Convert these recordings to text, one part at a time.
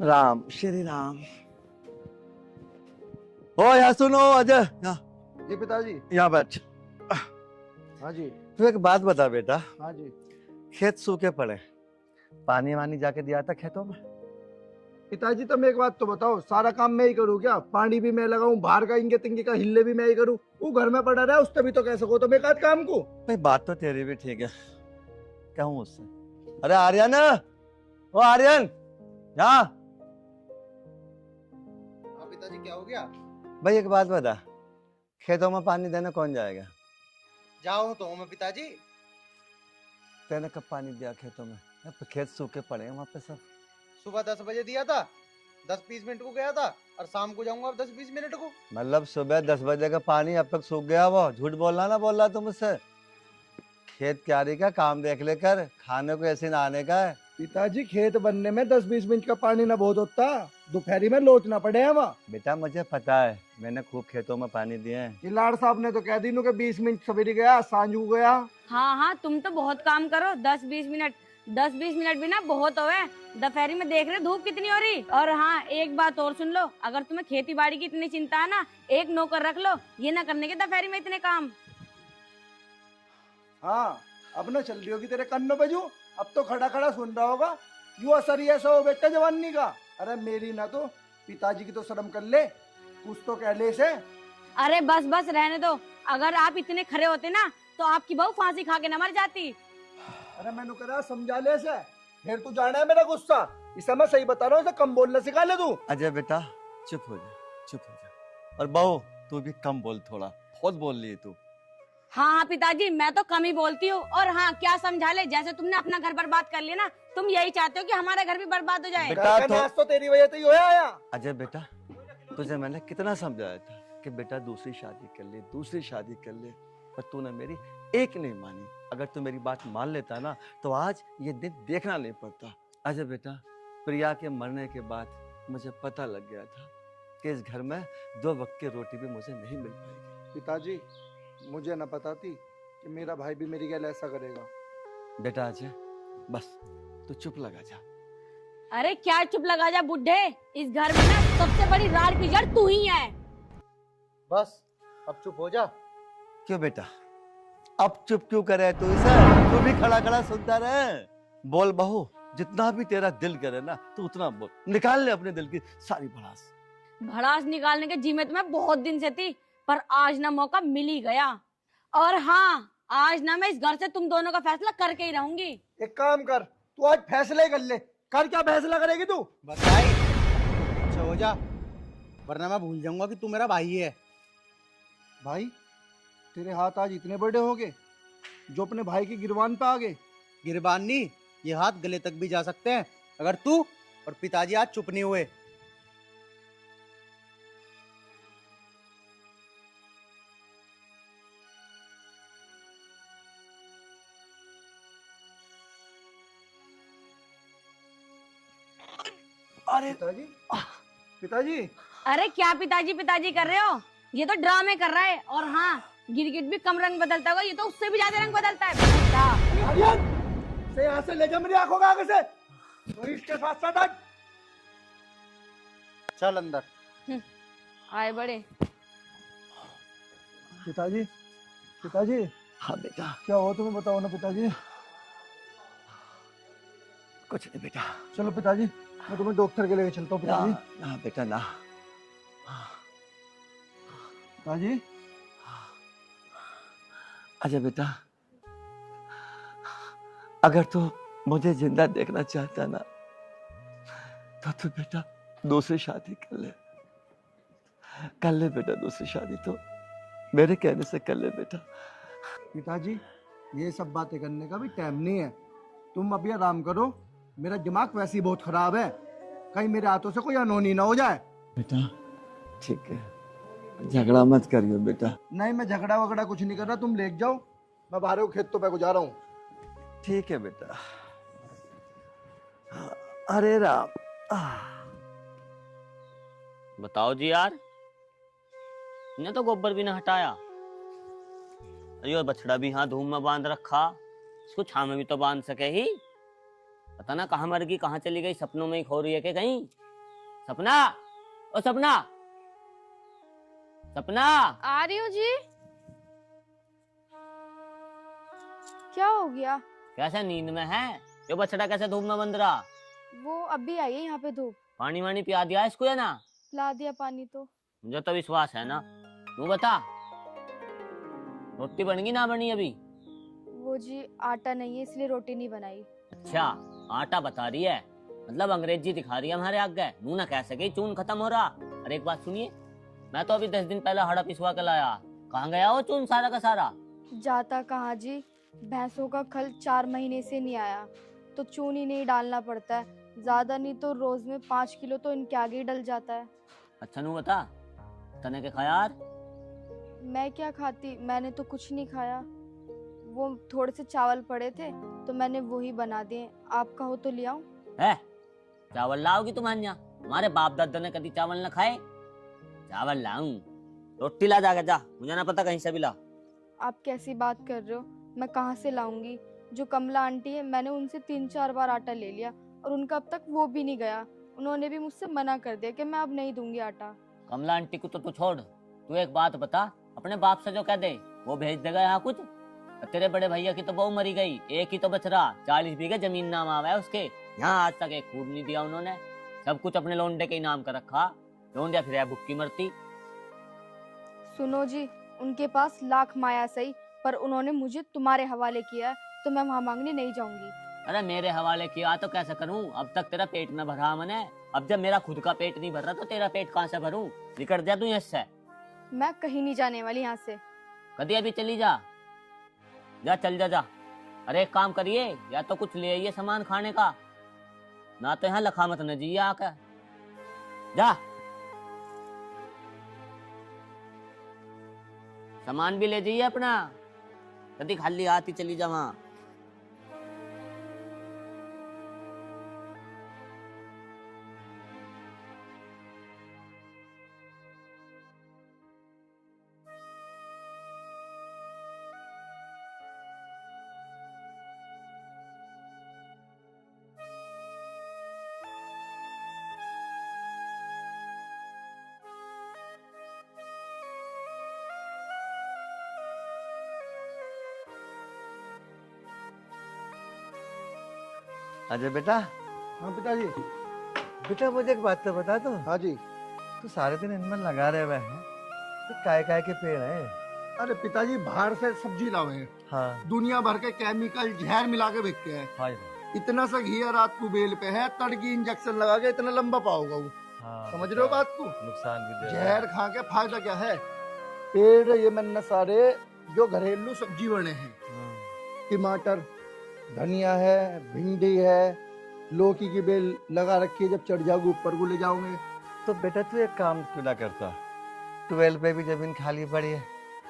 राम श्री राम। ओ यहाँ सुनो अजय, यहाँ जी पिताजी। यहाँ बैठ। हाँ जी। तू एक बात बता बेटा, हाँ जी। खेत सूखे पड़े, पानी वानी जाके दिया था खेतों में? पिताजी तुम एक बात तो बताओ, सारा काम मैं ही करूँ क्या? पानी भी मैं लगाऊं, बाहर का इंगे तिंगे का हिल्ले भी मैं ही करूँ? वो घर में पड़ा रहा है, उससे भी तो कह सको तुम एक आध काम को। भाई बात तो तेरी भी ठीक है, कहूँ उससे? अरे आर्यन, ओ आर्यन, यहाँ। हाँ पिताजी क्या हो गया? भाई एक बात बता, खेतों में पानी देने कौन जाएगा? जाओ तो मैं पिताजी। तेने कब पानी दिया खेतों में? अब खेत सूखे पड़े हैं वहाँ पे सब। सुबह 10 बजे दिया था, 10-20 मिनट को गया था, और शाम को जाऊंगा अब 10-20 मिनट को। मतलब सुबह 10 बजे का पानी अब तक सूख गया? वो झूठ बोलना ना, बोल रहा तुम मुझसे। खेत क्यारी का काम देख लेकर, खाने को ऐसे नहाने का है। पिताजी खेत बनने में 10-20 मिनट का पानी ना बहुत होता, दोपहरी में लोचना पड़े हैं वहाँ। बेटा मुझे पता है, मैंने खूब खेतों में पानी दिए हैं। किलाड़ साहब ने तो कह दी नु के 20 मिनट सवेरे गया, सांझ को गया। हाँ हाँ, तुम तो बहुत काम करो। 10-20 मिनट भी ना बहुत होवे। दोपहरी में देख रहे धूप कितनी हो रही। और हाँ, एक बात और सुन लो, अगर तुम्हें खेती बाड़ी की इतनी चिंता है ना, एक नौकर रख लो, ये ना करने के दोपहरी में इतने काम। हाँ, अब ना चल रही होगी तेरे कन्नों पे जो, अब तो खड़ा खड़ा सुन रहा होगा। यू असर ही ऐसा हो बेटा जवानी का। अरे मेरी ना तो पिताजी की तो शर्म कर ले, कुछ तो कह ले से। अरे बस बस रहने दो। अगर आप इतने खरे होते ना, तो आपकी बहू फांसी खा के न मर जाती। अरे मैंने कहा समझा ले से, फिर तू जाना है मेरा गुस्सा। इसे मैं सही बता रहा हूँ, इसे कम बोलना सिखा ले तू। अजय बेटा चुप हो जा, चुप हो जा। और बहू तू भी कम बोल, थोड़ा बहुत बोल रही है तू। हाँ हाँ पिताजी, मैं तो कम ही बोलती हूँ। और हाँ, क्या समझा ले, जैसे तुमने अपना घर बर्बाद कर लिया ना, तुम यही चाहते हो कि हमारा घर भी बर्बाद हो जाए। बेटा घर का नाश तो तेरी वजह से ही होया आया। अजय बेटा, तुझे मैंने कितना समझाया था कि बेटा दूसरी शादी कर ले, दूसरी शादी कर ले, पर तूने मेरी एक नहीं मानी। अगर तू मेरी बात मान लेता ना, तो आज ये दिन देखना नहीं पड़ता। अजय बेटा, प्रिया के मरने के बाद मुझे पता लग गया था कि इस घर में 2 वक्त की रोटी भी मुझे नहीं मिल पाएगी। पिताजी मुझे न पता थी कि मेरा भाई भी मेरी गैल ऐसा करेगा। बेटा अजय बस तू चुप लगा जा। अरे क्या चुप लगा जा बुड्ढे, इस घर में ना सबसे बड़ी राड़ की जड़ तू ही है। बस अब चुप हो जा। क्यों बेटा, अब चुप क्यों करे तू? इसे तू भी खड़ा खड़ा सुनता रहे। बोल बहू, जितना भी तेरा दिल करे ना, तू उतना बोल, निकाल ले अपने दिल की सारी भड़ास। भड़ास निकालने के जी में तो मैं बहुत दिन से थी, पर आज ना मौका मिल ही गया। और हाँ, आज ना मैं इस घर से तुम दोनों का फैसला करके ही रहूंगी। एक काम कर, तू आज फैसले कर ले। कर क्या फैसला करेगी तू? बताई अच्छा हो जा, वरना मैं भूल जाऊंगा कि तू मेरा भाई है। भाई तेरे हाथ आज इतने बड़े हो गए जो अपने भाई की गिरबान पे आ गए। गिरबान नहीं, ये हाथ गले तक भी जा सकते हैं अगर तू और पिताजी आज चुप नहीं हुए। अरे पिताजी, पिताजी। अरे क्या पिताजी पिताजी कर रहे हो? ये तो ड्रामे कर रहा है। और हाँ, गिरगिट भी कम रंग बदलता होगा, ये तो उससे भी ज्यादा रंग बदलता है। बेटा। आर्यन से यहाँ से ले जा मेरी आंखों के आगे से। तो इसके साथ साथ आज चल अंदर। आए बड़े। पिताजी, पिताजी। हाँ बेटा। क्या हो तुम्हें बताओ ना पिताजी। कुछ नहीं बेटा। चलो पिताजी, मैं तुम्हें डॉक्टर के लेके चलता हूँ। पिताजी, ना, ना बेटा ना। पिताजी। अजय बेटा, अगर तू मुझे जिंदा देखना चाहता ना, तो तू बेटा दूसरी शादी कर ले। कर ले बेटा दूसरी शादी, तो मेरे कहने से कर ले बेटा। पिताजी ये सब बातें करने का भी टाइम नहीं है, तुम अभी आराम करो। मेरा दिमाग वैसे ही बहुत खराब है, कहीं मेरे हाथों से कोई अनहोनी ना हो जाए। बेटा ठीक है, झगड़ा मत करियो बेटा। नहीं मैं झगड़ा वगड़ा कुछ नहीं कर रहा, तुम लेट जाओ, मैं बाहर खेतों पे जा रहा हूँ। ठीक है बेटा। अरे राम। बताओ जी यार, इन्हें तो गोबर भी ना हटाया। अरे और बछड़ा भी यहाँ धूम में बांध रखा, इसको छाव में भी तो बांध सके ही। पता ना कहाँ मर गई, कहाँ चली गई, सपनों में ही खो रही है कि कहीं। सपना, ओ सपना, सपना। आ रही हूँ जी। क्या हो गया? कैसे नींद में है? ये बछड़ा कैसे धूप में बंद रहा? वो अभी आई है यहाँ पे धूप। पानी वानी पिया दिया इसको या ना? ला दिया पानी तो। मुझे तो विश्वास है ना। तू बता, रोटी बन गई ना बनी अभी? वो जी आटा नहीं है इसलिए रोटी नहीं बनाई। अच्छा, आटा बता रही है, मतलब अंग्रेजी दिखा रही है हमारे आगे। मुंह ना कह सके चून खत्म हो रहा। अरे एक बात सुनिए, मैं तो अभी 10 दिन पहले हड़ा पिसवा के लाया। कहाँ गया वो चून सारा का सारा? जाता कहाँ जी, भैंसों का खल 4 महीने से नहीं आया तो चून ही नहीं डालना पड़ता है। ज्यादा नहीं तो रोज में 5 किलो तो इनके आगे ही डल जाता है। अच्छा नू बता, तने के खाया यार? मैं क्या खाती, मैंने तो कुछ नहीं खाया। वो थोड़े से चावल पड़े थे तो मैंने वही बना दिए। आपका हो तो ले आऊं? है चावल लाओगी तुम्हारे यहाँ? हमारे बाप दादा ने कभी चावल न खाए। चावल लाऊं? रोटी ला जाके जा, मुझे ना पता कहीं से भी ला। आप कैसी बात कर रहे हो? मैं कहाँ से लाऊंगी? जो कमला आंटी है मैंने उनसे 3-4 बार आटा ले लिया और उनका अब तक वो भी नहीं गया। उन्होंने भी मुझसे मना कर दिया कि मैं अब नहीं दूंगी आटा। कमला आंटी को तो तू छोड़, तू एक बात बता, अपने बाप से जो कह दे वो भेज देगा यहाँ कुछ? तेरे बड़े भैया की तो बहू मरी गई, एक ही तो बच रहा, 40 बीघे जमीन नाम आवा है उसके। यहाँ आज तक एक खूब नहीं दिया उन्होंने, सब कुछ अपने लोंडे के नाम कर रखा। लोंडिया फिर भुक्की मरती। सुनो जी, उनके पास लाख माया सही, पर उन्होंने मुझे तुम्हारे हवाले किया तो मैं वहाँ मांगने नहीं जाऊंगी। अरे मेरे हवाले किया तो कैसे करूं? अब तक तेरा पेट में भरा मैंने, अब जब मेरा खुद का पेट नहीं भर रहा तो तेरा पेट कहाँ से भरूं? निकल जा तू इससे। मैं कहीं नहीं जाने वाली यहाँ से। कभी अभी चली जा, जा चल जा जा। अरे एक काम करिए, या तो कुछ ले आइए सामान खाने का, ना तो यहाँ लखा मत न जी आकर। जा सामान भी ले जाइए अपना, कभी खाली आती चली जा वहां। अजय बेटा, हाँ पिताजी। बेटा मुझे एक बात तो बता दो। हाँ जी। तू सारे दिन इनमें लगा रहे हुए हैं, ये काय काय के पेड़ है? अरे पिताजी बाहर से सब्जी लावे हैं, हाँ दुनिया भर के केमिकल जहर मिला के बिकते हैं। हाय इतना सा घी रात को बेल पे है, तड़की इंजेक्शन लगा के इतना लंबा पाओगा वो। हाँ, समझ रहे हो बात को? नुकसान भी दे रहा जहर खा के फायदा क्या है? पेड़ ये मैंने सारे जो घरेलू सब्जी बने हैं, है। टमाटर, धनिया है, भिंडी है, लौकी की बेल लगा रखी है, जब चढ़ जाओगे ऊपर को ले जाओगे। तो बेटा तू एक काम क्यों ना करता, 12 पे भी जमीन खाली पड़ी है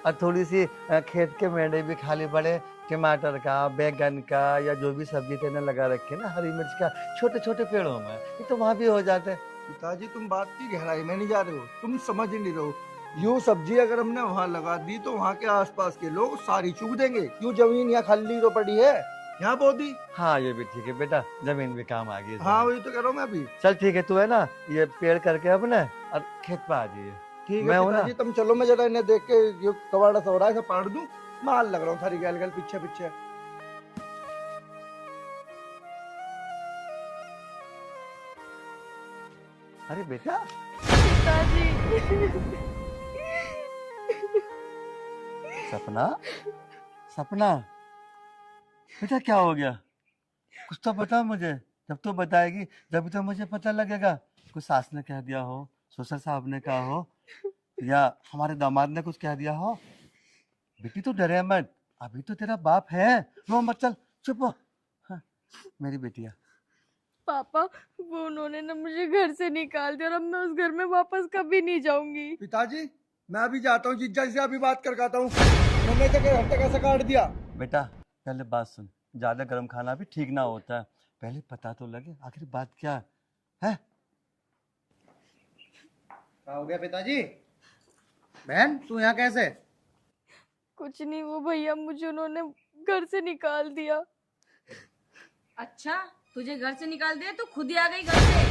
और थोड़ी सी खेत के मेढ़े भी खाली पड़े, टमाटर का, बैगन का, या जो भी सब्जी तेने लगा रखे ना, हरी मिर्च का, छोटे छोटे पेड़ों में, ये तो वहाँ भी हो जाते। पिताजी तुम बात की गहराई में नहीं जा रहे हो, तुम समझ ही नहीं रहे हो। यूं सब्जी अगर हमने वहाँ लगा दी तो वहाँ के आसपास के लोग सारी चूक देंगे। क्यों, जमीन यहाँ खाली तो पड़ी है, यहाँ बो दी। हाँ ये भी ठीक है बेटा, जमीन भी काम आ गई। हाँ वही तो कह रहा हूँ मैं अभी। चल ठीक है, तू है ना ये पेड़ करके अपने और खेत पे आ जाइए। ठीक मैं है हूं ना? पिताजी, तुम चलो, मैं जरा इन्हें देख के जो कबाड़ा सा हो रहा है सब पाड़ दूं। माल लग रहा हूँ थारी गैल गैल पीछे पीछे। अरे बेटा पिताजी। सपना, सपना बेटा क्या हो गया? कुछ तो बता मुझे, जब तो बताएगी जब तो मुझे पता लगेगा। कुछ सास ने कह दिया हो, ससुर साहब ने कहा हो, या हमारे दामाद ने कुछ कह दिया हो। बेटी तो डरे मत, अभी तो तेरा बाप है, रो मत, चल चुप हो। हाँ, मेरी बेटिया। पापा, वो उन्होंने ना मुझे घर से निकाल दिया और अब मैं उस घर में वापस कभी नहीं जाऊंगी। पिताजी मैं अभी जाता हूँ, जीजा जी से अभी बात कर आता हूँ। मैंने तो हफ्ते कैसे काट दिया। बेटा पहले बात सुन, ज्यादा गर्म खाना भी ठीक ना होता है, पहले पता तो लगे आखिर बात क्या है। क्या हो गया पिताजी? बहन तू यहाँ कैसे? कुछ नहीं, वो भैया मुझे उन्होंने घर से निकाल दिया। अच्छा, तुझे घर से निकाल दिया तो खुद ही आ गई घर से,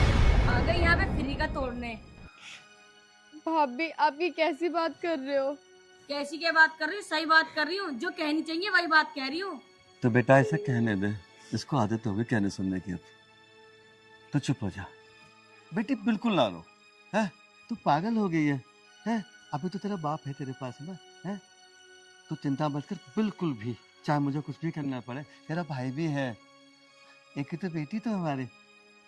आ गई यहाँ पे फ्री जाएगा तोड़ने। भाभी आप ये कैसी बात कर रहे हो? कैसी क्या बात कर रही हूँ? सही बात कर रही हूँ, जो कहनी चाहिए वही बात कह रही हूँ। तो बेटा ऐसा कहने दे, इसको आदत हो गई कहने सुनने की। अब तो चुप हो जा बेटी, बिल्कुल ना रो। है तू पागल हो गई है? अभी तो तेरा बाप है तेरे पास ना, है? तू चिंता मत कर बिल्कुल भी, चाहे मुझे कुछ भी करना पड़े, तेरा भाई भी है, एक ही तो बेटी तो हमारे।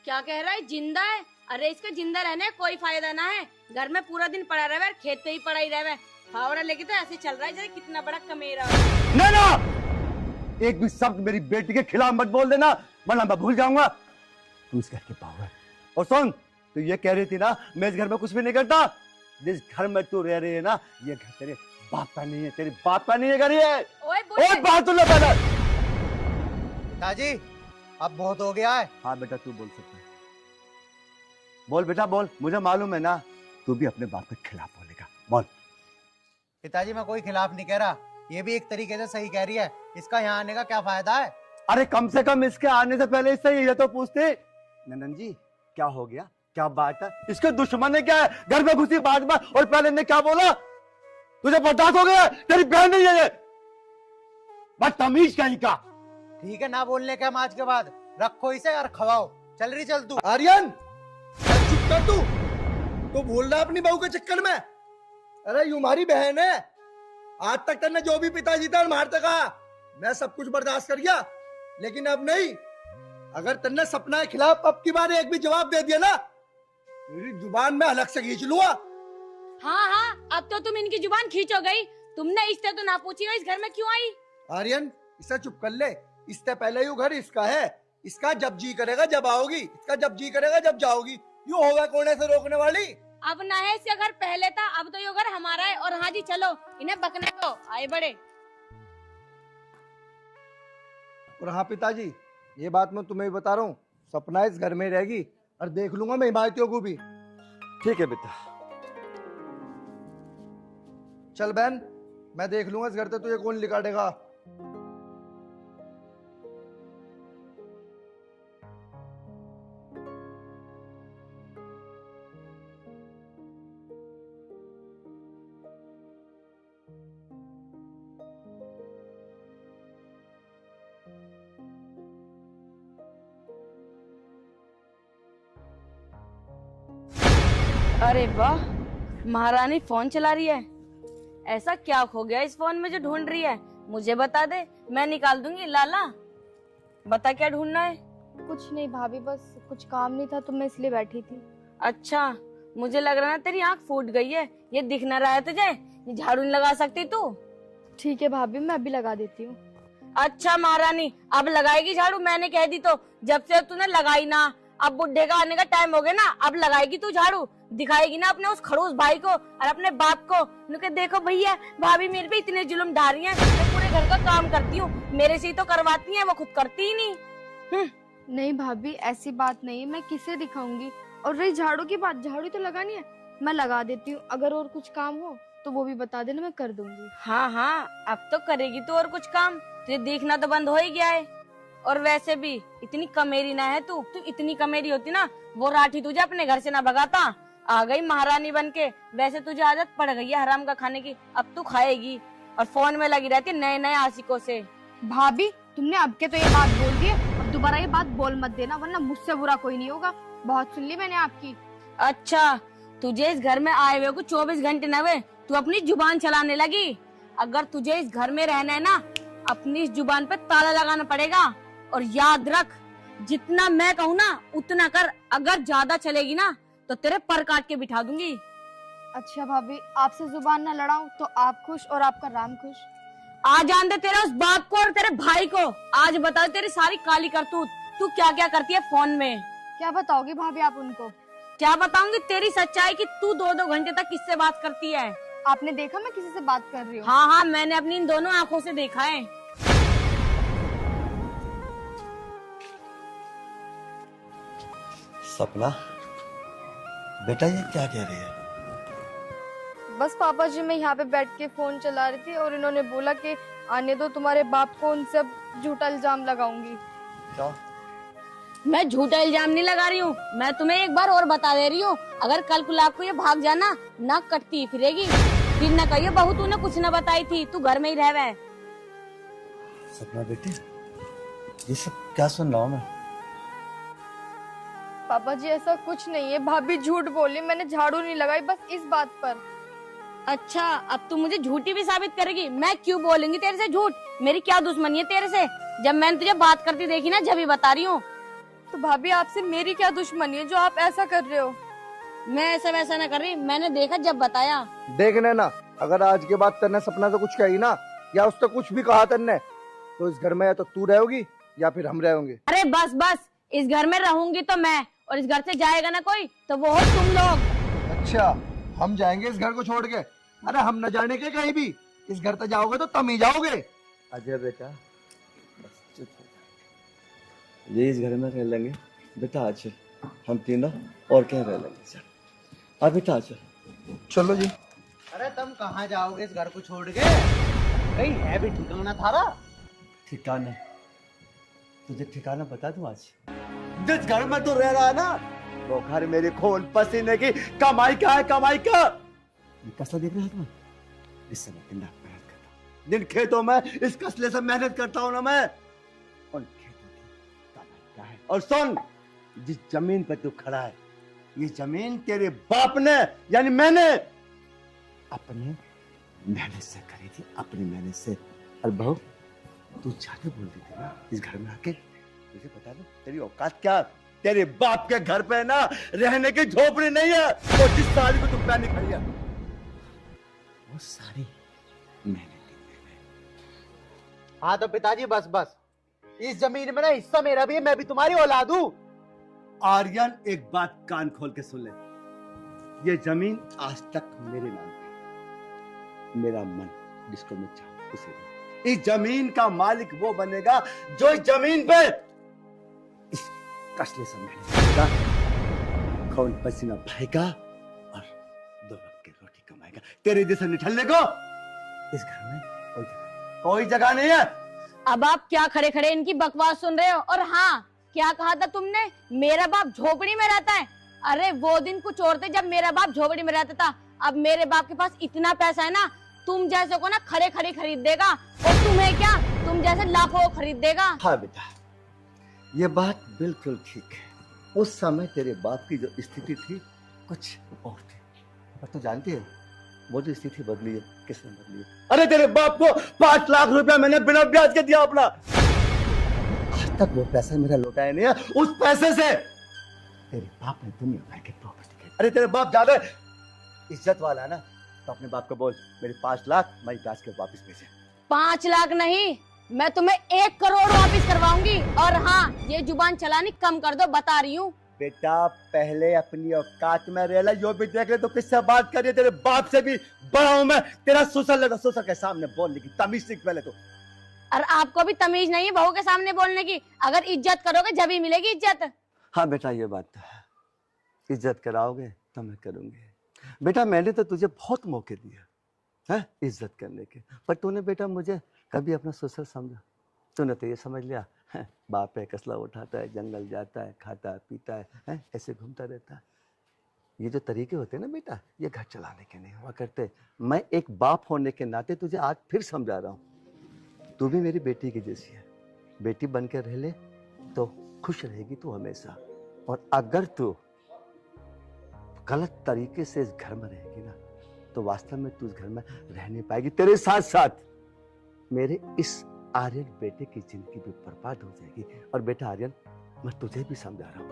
क्या कह रहा है? जिंदा है? अरे इसका जिंदा रहने कोई फायदा ना है। घर में पूरा दिन पड़ा रहे, खेत पे ही पड़ा ही रहे। फावड़ा लेके तो ऐसे चल रहा है जैसे कितना बड़ा कमेरा है। ना, एक भी शब्द मेरी बेटी के खिलाफ मत बोल देना, वरना मैं भूल जाऊंगा तू इस घर के पाव है। और सुन, तू ये कह रही थी ना मैं इस घर में कुछ भी नहीं करता। जिस घर में तू रह रही है ना, ये घर तेरे बाप का नहीं है, तेरे बाप का नहीं है घर ये। ओए बात सुन लो पहले। पिताजी अब बहुत हो गया है। हाँ बेटा तू बोल सकता है, बोल बेटा बोल, मुझे मालूम है ना तू भी अपने बाप के खिलाफ बोलेगा, बोल। पिताजी मैं कोई खिलाफ नहीं कह रहा, ये भी एक तरीके से सही कह रही है। इसका यहाँ आने का क्या फायदा है? अरे कम से कम इसके आने से पहले इससे ये तो पूछते, नंदन जी क्या हो गया, क्या बात है, इसके दुश्मन ने क्या है, घर में घुसी बाद में और पहले ने क्या बोला, तुझे बर्दाश्त हो गया? तेरी बहन नहीं है ये, बदतमीज कहीं का। ठीक है ना बोलने का, हम आज के बाद रखो इसे और खवाओ। चल रही चल तू। आर्यन चुप कर तू बोल रहा अपनी बहू के चक्कर में। अरे यू हमारी बहन है, आज तक तेने जो भी पिताजी था मारते कहा मैं सब कुछ बर्दाश्त कर गया, लेकिन अब नहीं। अगर तेने सपना के खिलाफ अब की बार एक भी जवाब दे दिया ना, तेरी जुबान में अलग से खींच लूंगा। हाँ, अब तो तुम इनकी जुबान खींच हो गई। तुमने इससे तो ना पूछी इस घर में क्यों आई? आर्यन इसे चुप कर ले, इससे पहले यू घर इसका है, इसका जब जी करेगा जब आओगी, इसका जब जी करेगा जब जाओगी, यू होगा कोने से रोकने वाली। अब ना है इसका घर पहले था, अब तो ये घर हमारा है। और हाँ जी चलो इन्हें बकने दो, आए बड़े। और हाँ पिताजी ये बात मैं तुम्हें भी बता रहा हूँ, सपना इस घर में रहेगी और देख लूंगा मैं हिमायतियों को भी। ठीक है बेटा। चल बहन मैं देख लूंगा इस घर से तुझे कौन निकालेगा। अरे वाह, महारानी फोन चला रही है। ऐसा क्या खो गया इस फोन में जो ढूंढ रही है? मुझे बता दे, मैं निकाल दूंगी। लाला बता क्या ढूंढना है? कुछ नहीं भाभी, बस कुछ काम नहीं था तो मैं इसलिए बैठी थी। अच्छा, मुझे लग रहा है तेरी आंख फूट गई है, ये दिख ना रहा है तुझे? ये झाड़ू नहीं लगा सकती तू? ठीक है भाभी मैं अभी लगा देती हूँ। अच्छा महारानी अब लगाएगी झाड़ू? मैंने कह दी तो, जब से तूने लगाई ना, अब बुड्ढे का आने का टाइम हो गया ना, अब लगाएगी तू झाड़ू? दिखाएगी ना अपने उस खड़ूस भाई को और अपने बाप को, उनके देखो भैया भाभी मेरे पे इतने जुल्म डाल रही हैं, मैं पूरे घर का काम करती हूँ, मेरे से ही तो करवाती हैं, वो खुद करती ही नहीं। नहीं भाभी ऐसी बात नहीं है, मैं किसे दिखाऊंगी। और रही झाड़ू की बात, झाड़ू तो लगानी है, मैं लगा देती हूँ। अगर और कुछ काम हो तो वो भी बता देना, मैं कर दूंगी। हाँ, अब तो करेगी तू और कुछ काम, तुझे देखना तो बंद हो ही गया है। और वैसे भी इतनी कमेरी ना है तू इतनी कमेरी होती ना, वो राठी तुझे अपने घर से ना भगाता। आ गई महारानी बनके, वैसे तुझे आदत पड़ गई है हराम का खाने की, अब तू खाएगी और फोन में लगी रहती है नए नए आशिकों से। भाभी तुमने अब के तो ये बात बोल दी है, अब दोबारा ये बात बोल मत देना, वरना मुझसे बुरा कोई नहीं होगा। बहुत सुन ली मैंने आपकी। अच्छा, तुझे इस घर में आए हुए को 24 घंटे न हुए, तू अपनी जुबान चलाने लगी। अगर तुझे इस घर में रहना है ना, अपनी इस जुबान पे ताला लगाना पड़ेगा। और याद रख, जितना मैं कहूँ ना उतना कर, अगर ज्यादा चलेगी ना तो तेरे पर काट के बिठा दूंगी। अच्छा भाभी आपसे जुबान ना लड़ाऊं तो आप खुश और आपका राम खुश। आज जान दे तेरे उस बाप को और तेरे भाई को, आज बता तेरी सारी काली करतूत, तू क्या क्या करती है फोन में। क्या बताओगी भाभी आप उनको? क्या बताऊंगी तेरी सच्चाई कि तू 2-2 घंटे तक किससे बात करती है। आपने देखा मैं किसी से बात कर रही हूँ? हाँ, मैंने अपनी इन दोनों आंखों से देखा है। सपना बेटा ये क्या कह रही है? बस पापा जी मैं यहाँ पे बैठ के फोन चला रही थी और इन्होंने बोला कि आने दो तुम्हारे बाप को, उनसे अब झूठा इल्जाम लगाऊंगी। क्या? मैं झूठा इल्जाम नहीं लगा रही हूँ, मैं तुम्हें एक बार और बता दे रही हूँ, अगर कल को आपको ये भाग जाना, नाक कटती फिरेगी, फिर न कहिए बहू तूने कुछ न बताई थी, तू घर में ही रह वै। सपना बेटी, ये सब क्या सुन रहा हूँ मैं? पापा जी ऐसा कुछ नहीं है, भाभी झूठ बोली, मैंने झाड़ू नहीं लगाई बस इस बात पर। अच्छा, अब तू मुझे झूठी भी साबित करेगी? मैं क्यों बोलूंगी तेरे से झूठ? मेरी क्या दुश्मनी है तेरे से? जब मैंने तुझे बात करती देखी ना, जब ही बता रही हूँ। तो भाभी आपसे मेरी क्या दुश्मनी है जो आप ऐसा कर रहे हो? मैं ऐसा वैसा ना कर रही, मैंने देखा जब बताया। देखने ना, अगर आज के बाद तेने सपना से कुछ कही ना, या उससे कुछ भी कहा तेने, तो इस घर में या तो तू रहोगी या फिर हम रहेंगे। अरे बस बस, इस घर में रहूंगी तो मैं, और इस घर से जाएगा ना कोई तो वो हो तुम लोग। अच्छा, हम जाएंगे इस घर को छोड़ के? अरे हम न जाने के कहीं भी, इस घर पे जाओगे तो तुम ही जाओगे। अजय बेटा, बस चुप हो जा। ये इस घर में रह लेंगे बेटा, आज हम तीनों और क्या रह लेंगे। चल हाँ बेटा, आज चलो जी। अरे तुम कहाँ जाओगे इस घर को छोड़ के? कहीं है भी ठिकाना थारा? ठिकाना, तुझे ठिकाना बता दूं आज? जिस घर में तू रह रहा है ना, वो घर मेरे खून पसीने की कमाई का है, कमाई का। ये कसला देख रहा है तुम्हें? इससे मैं दिन रात मेहनत करता हूँ, जिन खेतों में इस कसले से मेहनत करता हूँ ना मैं, उन खेतों की कमाई का है। और सुन, जिस जमीन पे तू खड़ा है, ये जमीन तेरे बाप ने यानी मैंने अपने मेहनत से खरीदी, अपनी मेहनत से। और बहू, तू जाके बोल दी थी ना इस घर में आके, मुझे बता दो तेरी औकात क्या? तेरे बाप के घर पे ना रहने की झोपड़ी नहीं है, और जिस साड़ी को तू पहनी खड़ी है वो साड़ी मैंने ली। हाँ तो पिताजी बस बस, इस जमीन में ना हिस्सा मेरा भी है, मैं भी तुम्हारी औलाद हूँ। आर्यन, एक बात कान खोल के सुन ले, ये जमीन आज तक मेरे नाम पे, मेरा मन जिसको मैं चाहूं उसे दूं। इस जमीन का मालिक वो बनेगा जो इस जमीन पे इस कसले से मेहनत करेगा, खून पसीना बहाएगा और 2 वक्त की रोटी कमाएगा। तेरे जैसे निठल्ले को इस घर में कोई जगह नहीं है। अब आप क्या खड़े खड़े इनकी बकवास सुन रहे हो? और हाँ, क्या कहा था तुमने? मेरा बाप झोपड़ी में रहता है। अरे वो दिन कुछ और थे जब मेरा बाप झोपड़ी में रहता था, अब मेरे बाप के पास इतना पैसा है ना, तुम जैसे को ना खड़े खड़े खरीद देगा, और तुम्हें क्या, तुम जैसे लाखों खरीद देगा। हाँ बेटा, ये बात बिल्कुल ठीक है। उस समय तेरे बाप की जो स्थिति थी कुछ और थी, पर तू जानती है वो जो स्थिति बदली है, किसने बदली है? अरे तेरे बाप को 5 लाख रुपया मैंने बिना ब्याज के दिया अपना, आज तक वो पैसा मेरा लौटाया नहीं है। उस पैसे से तेरे बाप ने दुनिया भर की प्रॉपर्टी खरीदी। अरे तेरे बाप ज्यादा इज्जत वाला है ना, तो अपने बाप को बोल मेरे 5 लाख मैं ब्याज के वापस भेजे। 5 लाख नहीं, मैं तुम्हें 1 करोड़ वापस करवाऊंगी। और हाँ, ये जुबान चलानी कम कर दो, बता रही हूँ। बेटा पहले अपनी औकात में रह ला, यो भी देख ले तो किससे बात कर रही है? तेरे बाप से भी बड़ा हूं मैं, तेरा ससुर लगा, ससुर के सामने बोलने की तमीज सीख पहले तो। और आपको भी तमीज नहीं है बहू के सामने बोलने की? अगर इज्जत करोगे जब ही मिलेगी इज्जत। हाँ बेटा, ये बात तो है, इज्जत कराओगे तो मैं करूंगी। बेटा मैंने तो तुझे बहुत मौके दिए हैं इज्जत करने के, पर तूने बेटा मुझे कभी अपना ससुर समझा? तूने तो ये समझ लिया है बाप है, कसला उठाता है, जंगल जाता है, खाता है, पीता है, ऐसे घूमता रहता है। ये जो तरीके होते हैं ना बेटा, ये घर चलाने के नहीं हुआ करते। मैं एक बाप होने के नाते तुझे आज फिर समझा रहा हूँ, तू भी मेरी बेटी की जैसी है, बेटी बन के रह ले तो खुश रहेगी तू हमेशा। और अगर तू गलत तरीके से इस घर में रहेगी ना, तो वास्तव में तू इस घर में रह नहीं पाएगी। तेरे साथ साथ मेरे इस आर्यन बेटे की जिंदगी भी बर्बाद हो जाएगी। और बेटा आर्यन, मैं तुझे भी समझा रहा हूं,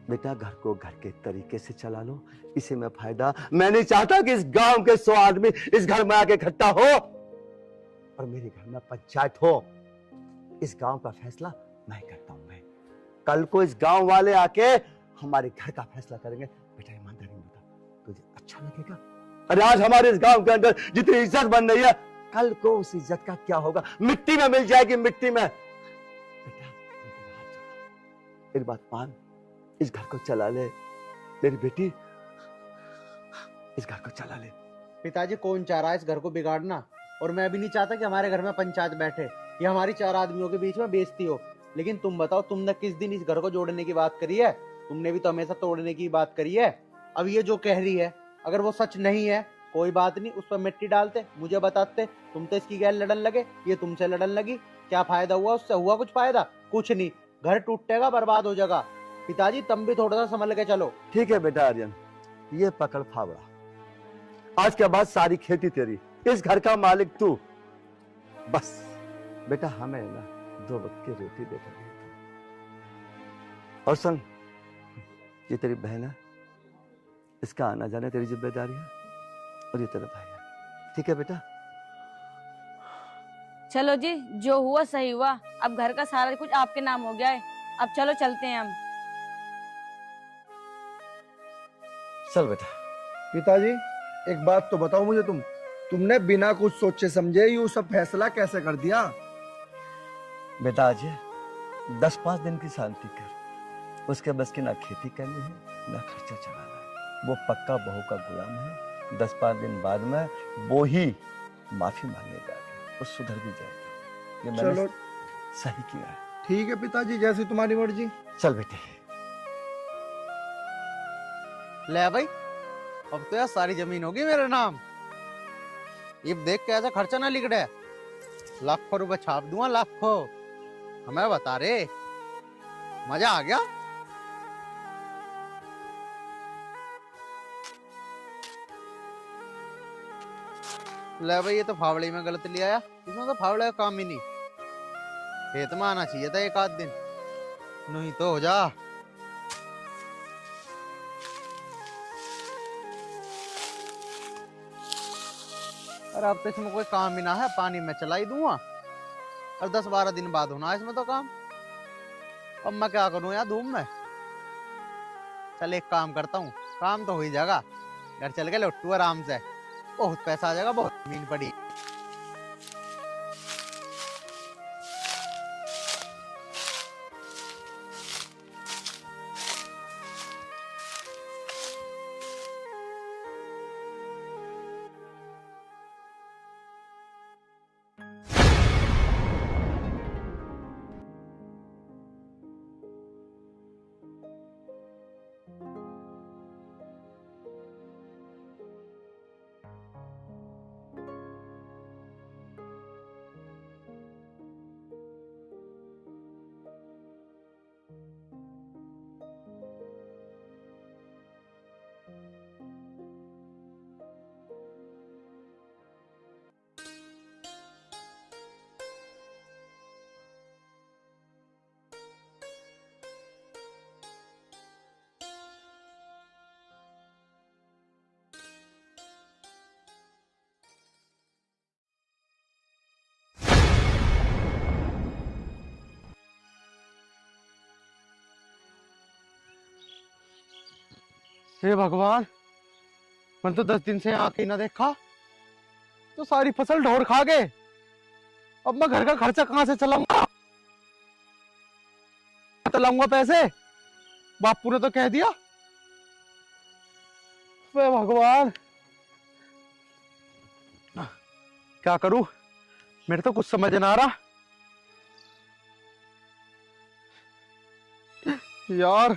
बेटा घर को घर के तरीके से चला लो, इसी में फायदा। मैं नहीं चाहता कि इस गांव के 100 आदमी इस घर में आके इकट्ठा हो और मेरे घर में पंचायत हो। इस गांव का फैसला मैं करता हूं। मैं कल को इस गांव वाले आके हमारे घर का फैसला करेंगे। बेटा ईमानदारी में बता, तुझे अच्छा लगेगा? अरे आज हमारे इस गांव के अंदर जितनी इज्जत बन रही है, कल को उस इज्जत का क्या होगा? मिट्टी में मिल जाएगी, मिट्टी में। बेटा मेरे हाथ जोड़ो, मेरी बात मान, इस घर को चला ले मेरी बेटी, इस घर को चला ले। पिताजी कौन चाह रहा है इस घर को बिगाड़ना? और मैं भी नहीं चाहता कि हमारे घर में पंचायत बैठे या हमारी 4 आदमियों के बीच में बेइज्जती हो। लेकिन तुम बताओ, तुमने किस दिन इस घर को जोड़ने की बात करी है? तुमने भी तो हमेशा तोड़ने की बात करी है। अब ये जो कह रही है, अगर वो सच नहीं है, कोई बात नहीं, उस पर मिट्टी डालते, मुझे बताते, तुम तो इसकी गैल लड़न लगे, ये तुमसे लड़न लगी। क्या फायदा हुआ उससे? हुआ कुछ फायदा? कुछ नहीं। घर टूटेगा, बर्बाद हो जाएगा। पिताजी तुम भी थोड़ा सा संभल के चलो। ठीक है बेटा आर्यन, ये पकड़ फावड़ा। आज के बाद सारी खेती तेरी, इस घर का मालिक तू। बस बेटा हमें ना 2 वक्त की रोटी देकर दे दो। और सुन, ये तेरी बहन है, इसका आना जाना तेरी जिम्मेदारी है, और ये तेरा भाई है। ठीक है बेटा? चलो जी, जो हुआ सही हुआ। अब घर का सारा कुछ आपके नाम हो गया है। अब चलो चलते हैं हम। चल बेटा। पिताजी एक बात तो बताओ मुझे, तुमने बिना कुछ सोचे समझे यूं सब फैसला कैसे कर दिया? बेटा आज 10-5 दिन की शांति कर। उसके बस की ना खेती करनी है, ना खर्चा चलाना है। वो पक्का बहू का गुलाम है। 10-5 दिन बाद में वो ही माफी मांगेगा, वो सुधर भी जाएगा। ये मैंने चलो सही किया है। ठीक है पिताजी, जैसी तुम्हारी मर्जी। चल बेटे। ले भाई, अब तो यार सारी जमीन होगी मेरे नाम। ये देख के ऐसा खर्चा ना लिख रहे, लाखों रुपए छाप दूंगा, लाखों। हमें बता रे, मजा आ गया। ले भाई, ये तो फावड़े में गलत ले आया। इसमें तो फावड़े का काम ही नहीं। खेत में आना चाहिए था एक आध दिन, नहीं तो हो जा। अरे अब तो इसमें कोई काम ही ना है, पानी में चला ही दूंगा, और 10-12 दिन बाद होना है इसमें तो काम। अब मैं क्या करूं यार धूम में। चल एक काम करता हूँ, काम तो हो ही जाएगा। घर चल के लौटू आराम से, बहुत पैसा आ जाएगा, बहुत जमीन पड़ी। हे भगवान, मैंने तो 10 दिन से आके ना देखा, तो सारी फसल ढोर खा गए। अब मैं घर का खर्चा कहां से चलाऊंगा? चलाऊंगा पैसे? बापू ने तो कह दिया। वे भगवान, क्या करूं? मेरे तो कुछ समझ ना आ रहा यार,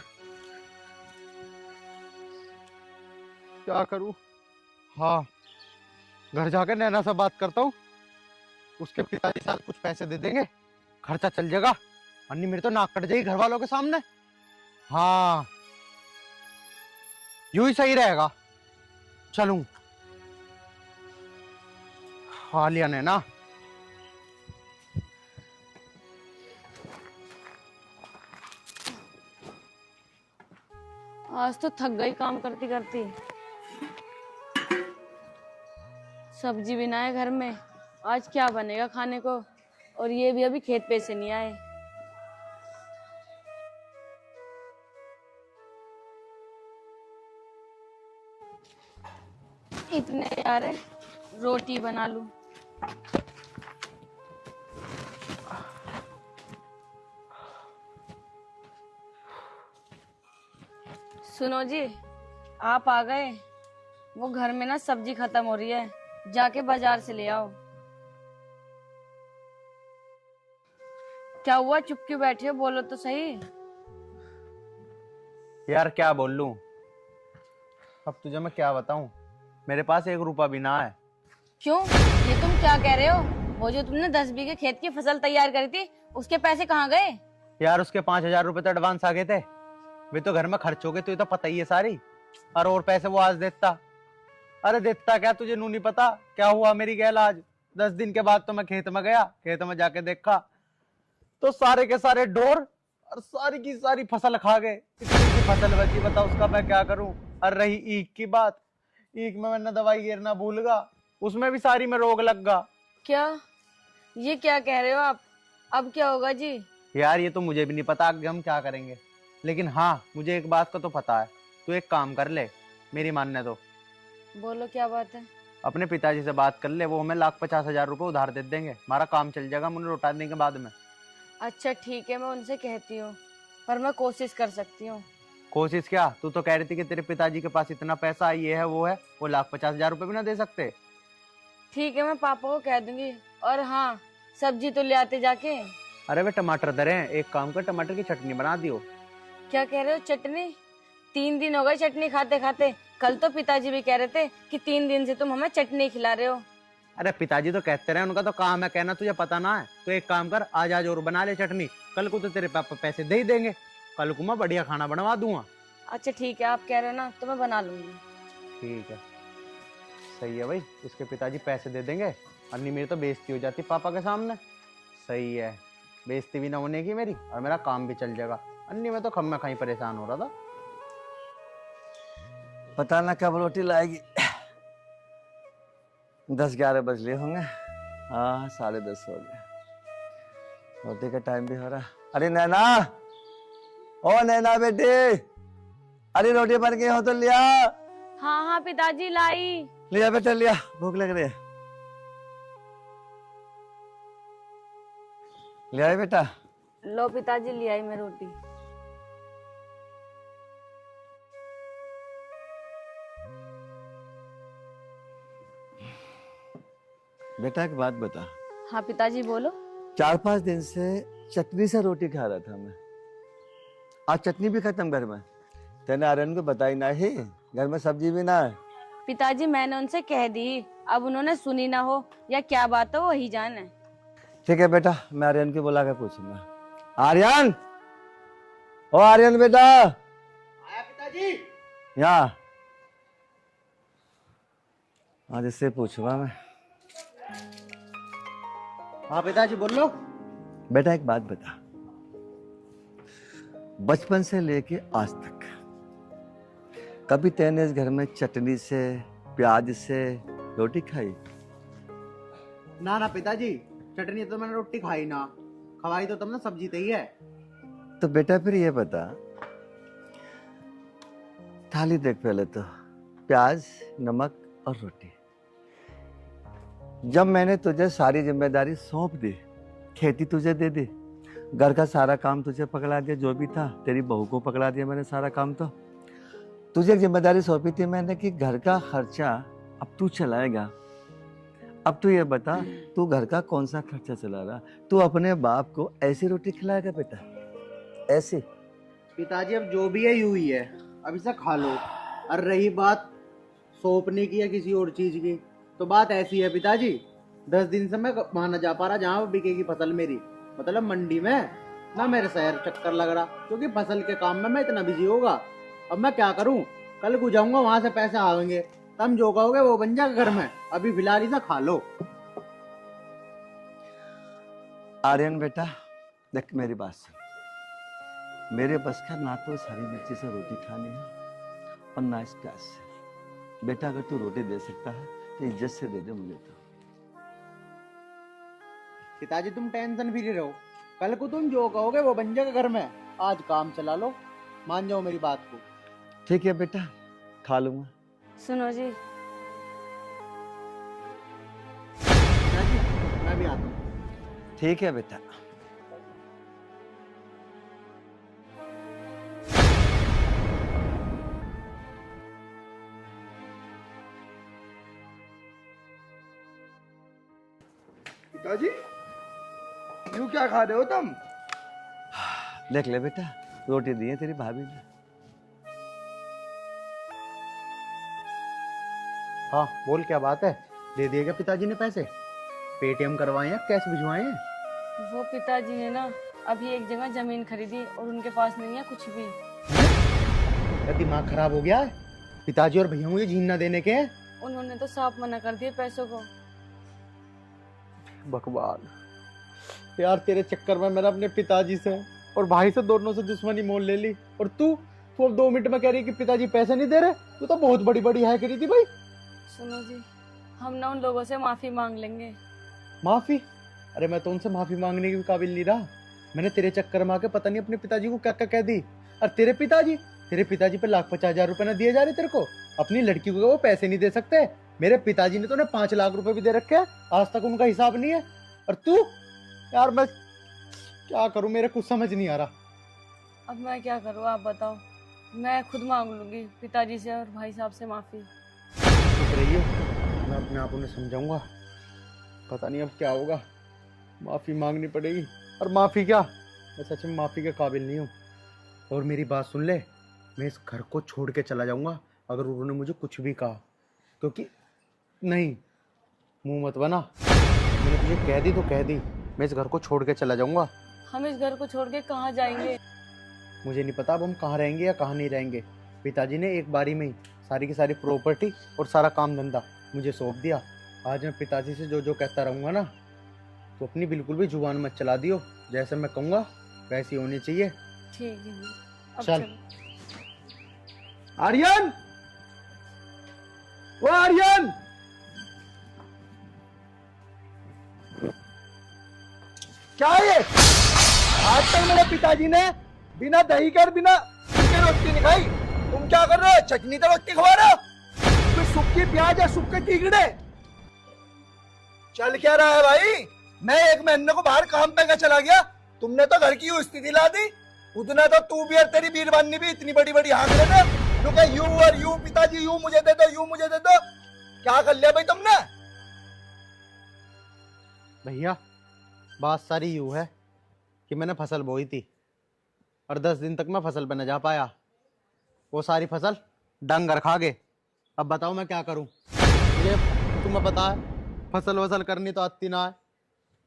क्या करूं? हाँ, घर जाकर नैना से बात करता हूँ, उसके पिताजी साथ कुछ पैसे दे देंगे, खर्चा चल जाएगा। अन्नी मेरी तो नाक कट जाएगी घर वालों के सामने। हाँ, यूं ही सही रहेगा। चलूं। हाँ लिया नैना। आज तो थक गई काम करती करती। सब्जी भी ना है घर में, आज क्या बनेगा खाने को? और ये भी अभी खेत पे से नहीं आए। इतने यार, रोटी बना लूं। सुनो जी, आप आ गए। वो घर में ना सब्जी खत्म हो रही है, जाके बाजार से ले आओ। क्या हुआ, चुप क्यों बैठे हो? बोलो तो सही। यार क्या बोल लूं, अब तुझे मैं क्या बताऊं, मेरे पास 1 रुपया भी ना है। क्यों, ये तुम क्या कह रहे हो? वो जो तुमने 10 बीघे खेत की फसल तैयार करी थी, उसके पैसे कहाँ गए? यार उसके 5,000 रुपए तो एडवांस आ गए थे, वे तो घर में खर्च हो गए, तुझे तो पता ही है सारी। और पैसे वो आज देता। अरे देता क्या, तुझे नू नहीं पता क्या हुआ मेरी गैल आज। 10 दिन के बाद तो मैं खेत में गया, खेत में जाके देखा तो सारे के सारे डोर और सारी की सारी फसल खा गए। इतनी सी फसल बची, बता उसका मैं क्या करूं। और रही ईख की बात, ईख में मैंने दवाई गिरना भूल गया, उसमें भी सारी में रोग लग गया। क्या, ये क्या कह रहे हो आप? अब क्या होगा जी? यार ये तो मुझे भी नहीं पता आगे हम क्या करेंगे, लेकिन हाँ मुझे एक बात का तो पता है। तू एक काम कर ले, मेरी मानने तो बोलो क्या बात है? अपने पिताजी से बात कर ले, वो हमें 1,50,000 रुपए उधार दे देंगे, हमारा काम चल जाएगा, मुझे लौटा देंगे बाद में। अच्छा ठीक है, मैं उनसे कहती हूँ, पर मैं कोशिश कर सकती हूँ। कोशिश क्या, तू तो कह रही थी कि तेरे पिताजी के पास इतना पैसा ये है वो है, वो 1,50,000 रुपए भी ना दे सकते। ठीक है, मैं पापा को कह दूंगी। और हाँ, सब्जी तो ले आते जाके। अरे वे टमाटर दरे हैं, एक काम कर टमाटर की चटनी बना दियो। क्या कह रहे हो, चटनी? 3 दिन हो गए चटनी खाते खाते। कल तो पिताजी भी कह रहे थे कि 3 दिन से तुम हमें चटनी खिला रहे हो। अरे पिताजी तो कहते रहे, उनका तो काम है कहना, तुझे पता ना है। तो एक काम कर, आज आज और बना ले चटनी, कल को तो तेरे पापा पैसे दे ही देंगे, कल को मैं बढ़िया खाना बनवा दूंगा। अच्छा ठीक है, आप कह रहे हो ना, तो मैं बना लूंगी। ठीक है, सही है भाई, उसके पिताजी पैसे दे देंगे। अन्नी मेरी तो बेइज्जती हो जाती पापा के सामने। सही है, बेइज्जती भी ना होने की मेरी, और मेरा काम भी चल जाएगा। अन्नी में तो खम्मा खाई परेशान हो रहा था। पता ना कब रोटी लाएगी। 10-11 बज लिए होंगे। हाँ 10:30 हो गए, रोटी का टाइम भी हो रहा। अरे नैना, ओ नैना बेटी, अरे रोटी बन गई हो तो लिया। हाँ हाँ पिताजी, लाई। लिया बेटा लिया, भूख लग रही है। लिया है बेटा। लो पिताजी, ले आई मैं रोटी। बेटा एक बात बता, हाँ पिताजी बोलो। 4-5 दिन से चटनी से रोटी खा रहा था मैं, आज चटनी भी खत्म घर में। तेने आर्यन को बताई ना ही, घर में सब्जी भी ना है। पिताजी मैंने उनसे कह दी, अब उन्होंने सुनी ना हो या क्या बात हो वही जाने। ठीक है बेटा, मैं आर्यन को बुला के पूछूंगा। आर्यन, ओ आर्यन बेटा। आया पिताजी। यहाँ आज इससे पूछूंगा मैं। हाँ पिताजी बोल लो। बेटा एक बात बता, बचपन से लेके आज तक कभी तेने इस घर में चटनी से प्याज से रोटी खाई? ना ना पिताजी, चटनी तो मैंने रोटी खाई ना, खवाई तो तुमने सब्जी तो ही है। तो बेटा फिर ये बता, थाली देख पहले तो, प्याज नमक और रोटी। जब मैंने तुझे सारी जिम्मेदारी सौंप दी, खेती तुझे दे दी, घर का सारा काम तुझे पकड़ा दिया, जो भी था तेरी बहू को पकड़ा दिया मैंने सारा काम। तो तुझे एक जिम्मेदारी सौंपी थी मैंने कि घर का खर्चा अब तू चलाएगा। अब तू ये बता, तू घर का कौन सा खर्चा चला रहा? तू अपने बाप को ऐसी रोटी खिलाएगा बेटा, ऐसी? पिताजी अब जो भी है यूं ही है, अब इसे खा लो। और रही बात सौंपने की या किसी और चीज की, तो बात ऐसी है पिताजी, 10 दिन से मैं वहां न जा पा रहा जहाँ बिकेगी फसल मेरी, मतलब मंडी में, ना मेरे शहर चक्कर लग रहा, क्योंकि फसल के काम में मैं इतना बिजी होगा। अब मैं क्या करूं, कल को जाऊंगा वहां से पैसे आवेंगे, तुम जो कहोगे वो बन जाएगा घर में, अभी फिलहाल इसे खा लो। आर्यन बेटा देख मेरी बात सुन, मेरे बस का ना तो इस हरी मिर्ची से रोटी खानी है और ना इस प्याज से। बेटा अगर तू रोटी दे सकता है तो इज्जत से दे दे मुझे। तो पिताजी तुम टेंशन फ्री रहो, कल को तुम जो कहोगे वो बन जाएगा घर में, आज काम चला लो, मान जाओ मेरी बात को। ठीक है बेटा, खा लूंगा। सुनो जी, पिताजी मैं भी आता हूँ। ठीक है बेटा। पिताजी यूं क्या खा रहे हो तुम? देख ले बेटा, रोटी दी है तेरी भाभी ने। हाँ बोल, क्या बात है? दे दिए क्या पिताजी ने पैसे? पेटीएम करवाए हैं, कैश भिजवाए हैं? वो पिताजी ने ना अभी एक जगह जमीन खरीदी और उनके पास नहीं है कुछ भी। क्या दिमाग खराब हो गया है? पिताजी और भैया मुझे जीन ना देने के हैं। उन्होंने तो साफ मना कर दिए पैसों को। भगवान यार, तेरे चक्कर में मैंने अपने पिताजी से और भाई से दोनों से दुश्मनी मोल ले ली, और तू अब 2 मिनट में कह रही कि पिताजी पैसे नहीं दे रहे। तू तो बहुत बड़ी बड़ी है करी थी भाई। सुनो जी, हम ना उन लोगों से माफी मांग लेंगे। माफी? अरे मैं तो उनसे माफी मांगने के भी काबिल नहीं रहा। मैंने तेरे चक्कर में आके पता नहीं अपने पिताजी को क्या क्या कह दी। और तेरे पिताजी पे 1,50,000 रुपए ना दिए जा रहे तेरे को? अपनी लड़की को वो पैसे नहीं दे सकते? मेरे पिताजी ने तो उन्हें 5 लाख रुपए भी दे रखे हैं, आज तक उनका हिसाब नहीं है। और तू, यार मैं क्या करूं, मेरे कुछ समझ नहीं आ रहा। अब मैं क्या करूँ आप बताओ। मैं खुद मांग लूंगी पिताजी से और भाई साहब से माफी। चुप रहिए, मैं अपने आप उन्हें समझाऊंगा। पता नहीं अब क्या होगा, माफी मांगनी पड़ेगी। और माफी क्या, मैं सच में माफी के काबिल नहीं हूँ। और मेरी बात सुन ले, मैं इस घर को छोड़ के चला जाऊंगा अगर उन्होंने मुझे कुछ भी कहा। क्योंकि नहीं, मुंह मत बना, मैंने तुझे कह दी तो कह दी, मैं इस घर को छोड़ के चला जाऊंगा। हम इस घर को छोड़ के कहाँ जाएंगे? मुझे नहीं पता अब हम कहाँ रहेंगे या कहाँ नहीं रहेंगे। पिताजी ने एक बारी में ही सारी की सारी प्रॉपर्टी और सारा काम धंधा मुझे सौंप दिया। आज मैं पिताजी से जो जो कहता रहूंगा ना, तो अपनी बिल्कुल भी जुबान मत चला दियो। जैसे मैं कहूँगा वैसी होनी चाहिए। ठीक है, अब चल। चलो। आर्यन, वो आर्यन, क्या है ये? आज तक मेरे पिताजी ने बिना दही के और बिना सूखे रोटी नहीं खाई। तुम क्या कर रहे हो? चटनी तो रोटी खवा रहे हो? तुम्हें सूखी प्याज या सूखे कीकड़े? चल क्या रहा है भाई? मैं 1 महीने को बाहर काम पे का चला गया, तुमने तो घर की यूं स्थिति ला दी। उतना तो तू भी और तेरी बीरबानी भी इतनी बड़ी बड़ी हाँक रहे थे। तो क्या यूं और यूं, पिताजी यूं मुझे दे दो, यूं मुझे दे दो। क्या कर लिया भाई तुमने? भैया बात सारी यूँ है कि मैंने फसल बोई थी और 10 दिन तक मैं फसल पे न जा पाया। वो सारी फसल डंगर खा गए। अब बताओ मैं क्या करूं? मुझे तुम्हें पता है फसल वसल करनी तो आती ना है।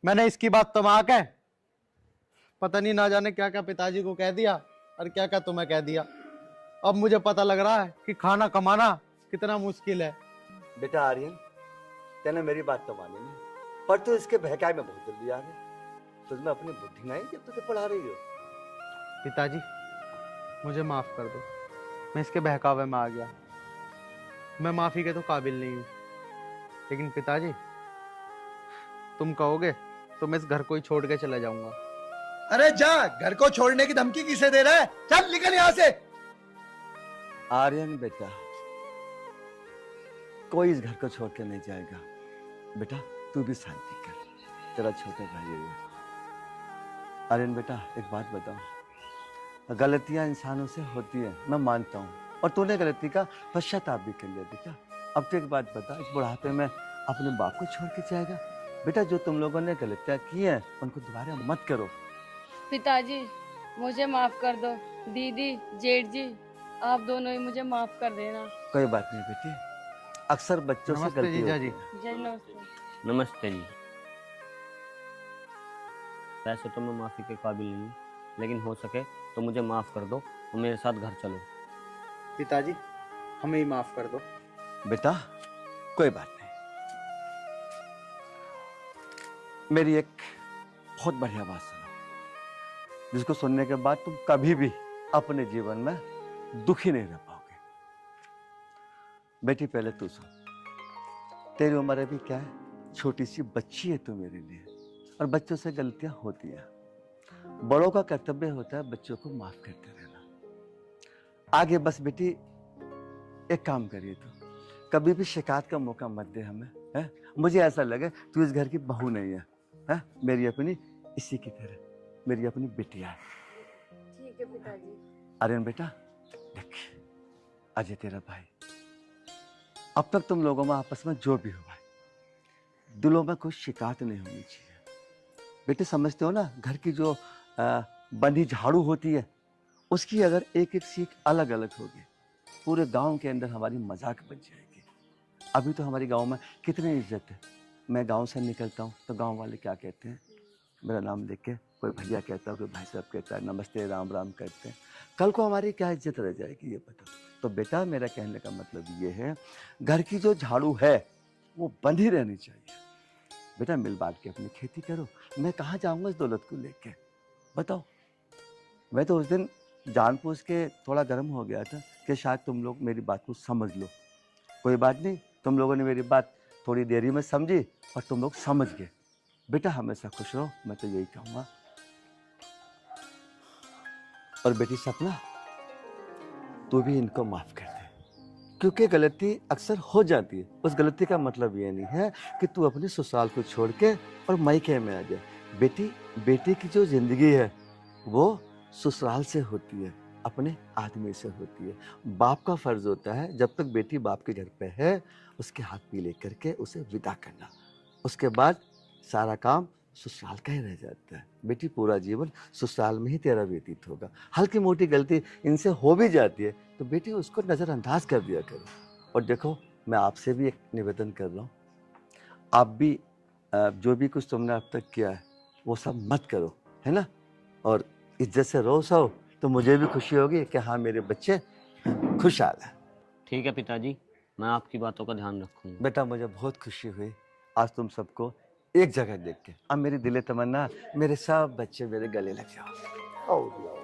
मैंने इसकी बात तो माँ के पता नहीं ना जाने क्या क्या पिताजी को कह दिया और क्या क्या तुम्हें कह दिया। अब मुझे पता लग रहा है कि खाना कमाना कितना मुश्किल है। बेटा आर्यन, तेने मेरी बात तो मानी नहीं, पर तू इसके बहकावे में बहुत जल्दी आ गया। तुझमें अपनी बुद्धि नहीं जब तुझे पढ़ा रही हो। पिताजी मुझे माफ कर दो, मैं इसके बहकावे में आ गया। मैं माफी के तो काबिल नहीं हूँ। लेकिन पिताजी तुम कहोगे तो मैं इस घर को ही छोड़ के चला जाऊंगा। अरे जा, घर को छोड़ने की धमकी किसे दे रहा है? चल निकल यहाँ से। आर्यन बेटा, कोई इस घर को छोड़ के नहीं जाएगा। बेटा तू भी शांति कर, तेरा छोटा भाई है। आर्यन बेटा एक बात बताओ, गलतियां इंसानों से होती है, मैं मानता हूँ, और तूने गलती का पश्चाताप भी कर लिया। बेटा अब तो एक बात बता, इस बुढ़ापे में अपने बाप को छोड़ के जाएगा? बेटा जो तुम लोगों ने गलतियां की हैं उनको दोबारा मत करो। पिताजी मुझे माफ कर दो। दीदी, जेठ जी, आप दोनों ही मुझे माफ कर देना। कोई बात नहीं बेटी, अक्सर बच्चों से नमस्ते गलती जीजा होती जी। है। जय नमस्ते। नमस्ते जी। वैसे तो मैं माफ़ी के काबिल नहीं हूँ, लेकिन हो सके तो मुझे माफ़ कर दो और मेरे साथ घर चलो। पिताजी हमें ही माफ कर दो। बेटा कोई बात नहीं, मेरी एक बहुत बढ़िया बात सुनो, जिसको सुनने के बाद तुम कभी भी अपने जीवन में दुखी नहीं रह पाओगे। बेटी पहले तू सुन, तेरी उम्र अभी क्या है, छोटी सी बच्ची है तू मेरे लिए, और बच्चों से गलतियां होती हैं। बड़ों का कर्तव्य होता है बच्चों को माफ करते रहना। आगे बस बेटी एक काम करिए, तो कभी भी शिकायत का मौका मत दे हमें, है? मुझे ऐसा लगे तू इस घर की बहू नहीं है, है? मेरी अपनी इसी की तरह, मेरी अपनी बिटिया है। ठीक है पिताजी। आर्यन बेटा देख, अजय तेरा भाई, अब तक तुम लोगों में आपस में जो भी हुआ है, दिलों में कोई शिकायत नहीं होनी चाहिए। बेटे समझते हो ना, घर की जो बंधी झाड़ू होती है, उसकी अगर एक एक सीख अलग अलग होगी, पूरे गांव के अंदर हमारी मजाक बन जाएगी। अभी तो हमारे गांव में कितनी इज्जत है। मैं गांव से निकलता हूँ तो गांव वाले क्या कहते हैं, मेरा नाम देख के कोई भैया कहता है, कोई भाई साहब कहता है, नमस्ते राम राम कहते हैं। कल को हमारी क्या इज्जत रह जाएगी ये बताओ। तो बेटा मेरा कहने का मतलब ये है, घर की जो झाड़ू है वो बंधी रहनी चाहिए। बेटा मिल बांट के अपनी खेती करो। मैं कहाँ जाऊँगा इस दौलत को लेके, बताओ। मैं तो उस दिन जानबूझ के थोड़ा गर्म हो गया था कि शायद तुम लोग मेरी बात को समझ लो। कोई बात नहीं, तुम लोगों ने मेरी बात थोड़ी देरी में समझी और तुम लोग समझ गए। बेटा हमेशा खुश रहो, मैं तो यही कहूँगा। और बेटी सपना, तू भी इनको माफ कर दे, क्योंकि गलती अक्सर हो जाती है। उस गलती का मतलब ये नहीं है कि तू अपने ससुराल को छोड़ के और मायके में आ जाए। बेटी की जो जिंदगी है वो ससुराल से होती है, अपने आदमी से होती है। बाप का फर्ज होता है जब तक बेटी बाप के घर पे है उसके हाथ पी लेकर के उसे विदा करना। उसके बाद सारा काम ससुराल का ही रह जाता है। बेटी पूरा जीवन ससुराल में ही तेरा व्यतीत होगा। हल्की मोटी गलती इनसे हो भी जाती है तो बेटी उसको नज़रअंदाज कर दिया करो। और देखो मैं आपसे भी एक निवेदन कर रहा हूँ, आप भी जो भी कुछ तुमने अब तक किया है वो सब मत करो, है ना। और इज्जत से रहो सहो, तो मुझे भी खुशी होगी कि हाँ मेरे बच्चे खुशहाल हैं। ठीक है पिताजी, मैं आपकी बातों का ध्यान रखूंगा। बेटा मुझे बहुत खुशी हुई आज तुम सबको एक जगह देख के। अब मेरी दिले तमन्ना मेरे सब बच्चे मेरे गले लग जाओ।